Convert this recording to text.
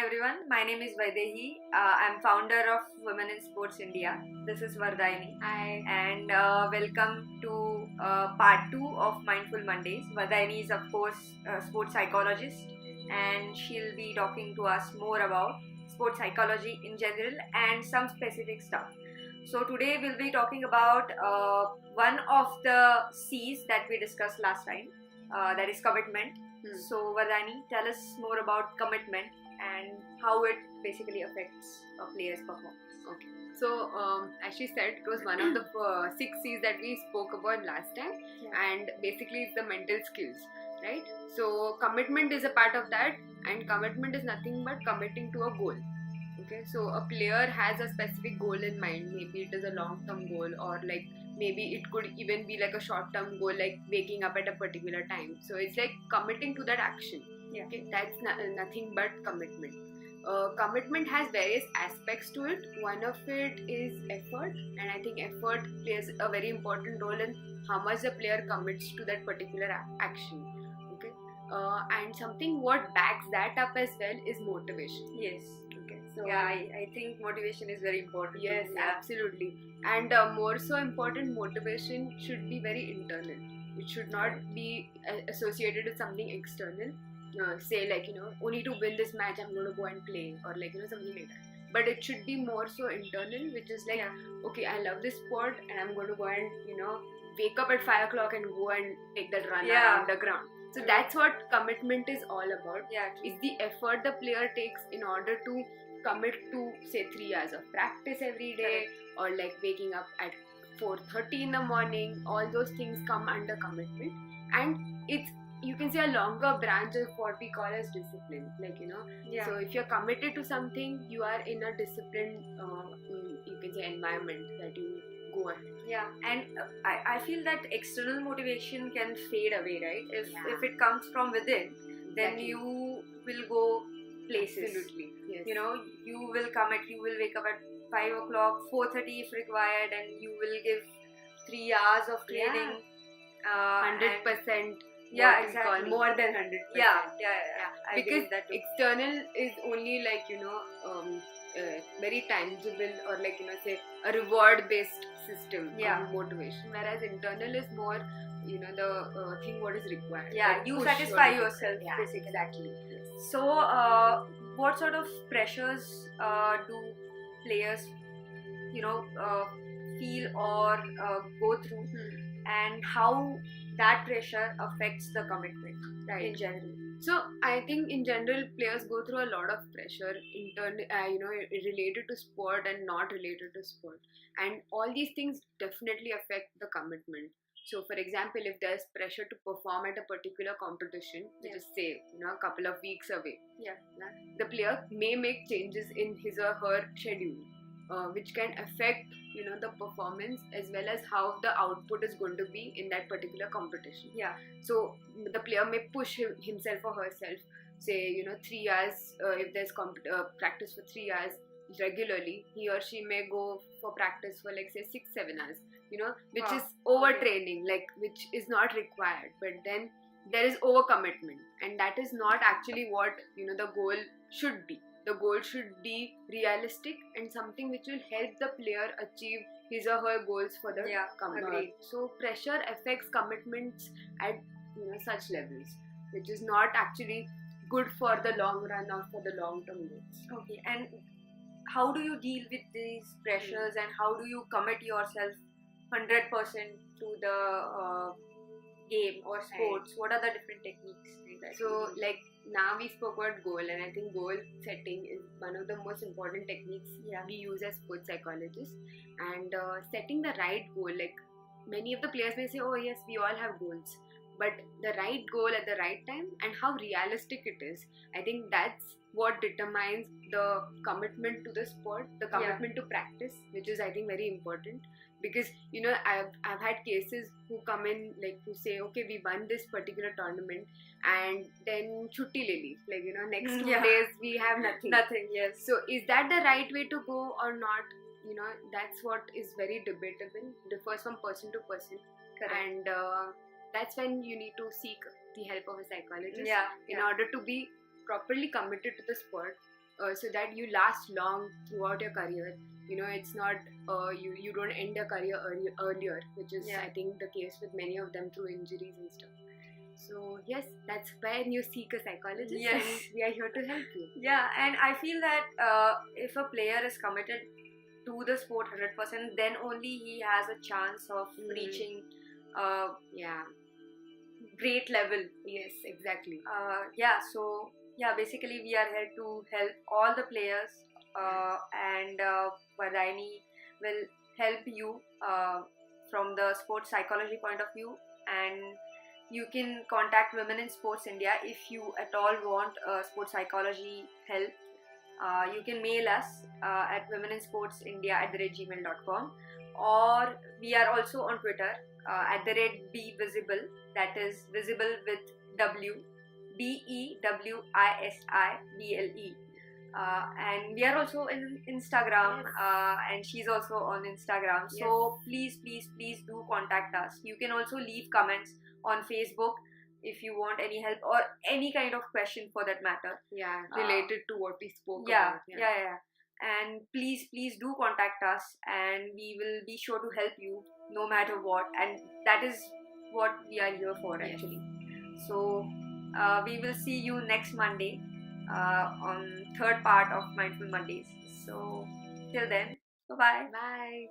everyone, my name is Vaidehi. I'm founder of Women in Sports India. This is Vardhini. Hi. And welcome to part 2 of Mindful Mondays. Vardhini is, of course, a sports psychologist, and she'll be talking to us more about sports psychology in general and some specific stuff. So, today we'll be talking about one of the C's that we discussed last time, that is commitment. So, Vardhani, tell us more about commitment and how it basically affects a player's performance. Okay. So, as she said, it was one of the 6 C's that we spoke about last time, and basically it's the mental skills, right? So, commitment is a part of that, and commitment is nothing but committing to a goal. Okay, so a player has a specific goal in mind. Maybe it is a long-term goal, or like maybe it could even be like a short-term goal, like waking up at a particular time. So it's like committing to that action. Yeah. Okay, that's nothing but commitment. Commitment has various aspects to it. One of it is effort, and I think effort plays a very important role in how much the player commits to that particular action. Okay, and something what backs that up as well is motivation. Yes. Okay, so yeah, I think motivation is very important. Yes, Yeah. absolutely. And more so important, motivation should be very internal. It should not be associated with something external. Say like, only to win this match I'm going to go and play, or like, something like that. But it should be more so internal, which is like, okay, I love this sport and I'm going to go and, wake up at 5 o'clock and go and take that run around the ground. So that's what commitment is all about. Yeah. It's the effort the player takes in order to commit to say 3 hours of practice every day, or like waking up at 4:30 in the morning. All those things come under commitment, and it's, you can say, a longer branch of what we call as discipline. Like, so if you're committed to something, you are in a disciplined you can say environment that you go ahead. Yeah, and I feel that external motivation can fade away, right? If it comes from within, then Exactly. you will go places. Absolutely, yes. You will commit, you will wake up at 5 o'clock, 4:30 if required, and you will give 3 hours of training. 100%. Yeah, what we call exactly. more than 100%. Yeah. I Because believe that too. external is only like, very tangible, or like, say a reward based system of motivation, whereas internal is more, the thing what is required. Yeah, like you push satisfy what is yourself, required. basically. Exactly. Yes. So, what sort of pressures do players, feel or go through, and how that pressure affects the commitment in general? So I think in general players go through a lot of pressure related to sport and not related to sport, and all these things definitely affect the commitment. So for example, if there's pressure to perform at a particular competition, which is say a couple of weeks away, the player may make changes in his or her schedule, which can affect the performance as well as how the output is going to be in that particular competition. So the player may push himself or herself, say 3 hours, if there's practice for 3 hours regularly, he or she may go for practice for like say 6-7 hours, which is overtraining, like which is not required. But then there is overcommitment, and that is not actually what the goal should be. The goal should be realistic and something which will help the player achieve his or her goals for the agreed. So pressure affects commitments at such levels, which is not actually good for the long run or for the long term goals. Okay, and how do you deal with these pressures, and how do you commit yourself 100% to the game or sports? What are the different techniques? So like now we spoke about goal, and I think goal setting is one of the most important techniques we use as sports psychologists. And setting the right goal, like many of the players may say, oh yes, we all have goals, but the right goal at the right time and how realistic it is, I think that's what determines the commitment to the sport, the commitment to practice, which is I think very important. Because I've had cases who come in, like who say, okay, we won this particular tournament, and then chutti le li, like next 2 days we have nothing. Yes. So is that the right way to go or not? That's what is very debatable, differs from person to person. Correct. And that's when you need to seek the help of a psychologist in order to be properly committed to the sport so that you last long throughout your career. It's not you don't end your career earlier, which is Yeah. I think the case with many of them through injuries and stuff. So yes, that's when you seek a psychologist, Yes. and we are here to help you. Yeah, and I feel that if a player is committed to the sport 100%, then only he has a chance of reaching Yeah. great level. Yes, exactly. So basically we are here to help all the players, and Vardhini will help you from the sports psychology point of view, and you can contact Women in Sports India if you at all want sports psychology help. You can mail us at womeninsportsindia@gmail.com, or we are also on Twitter @BeVisible, that is visible with W, BEWISIBLE. And we are also in Instagram, Yes. and she's also on Instagram. So please do contact us. You can also leave comments on Facebook if you want any help or any kind of question for that matter. Yeah, related to what we spoke Yeah, about. yeah. And please do contact us, and we will be sure to help you no matter what. And that is what we are here for, Yes. actually. So we will see you next Monday on third part of Mindful Mondays. So till then, bye-bye. Bye.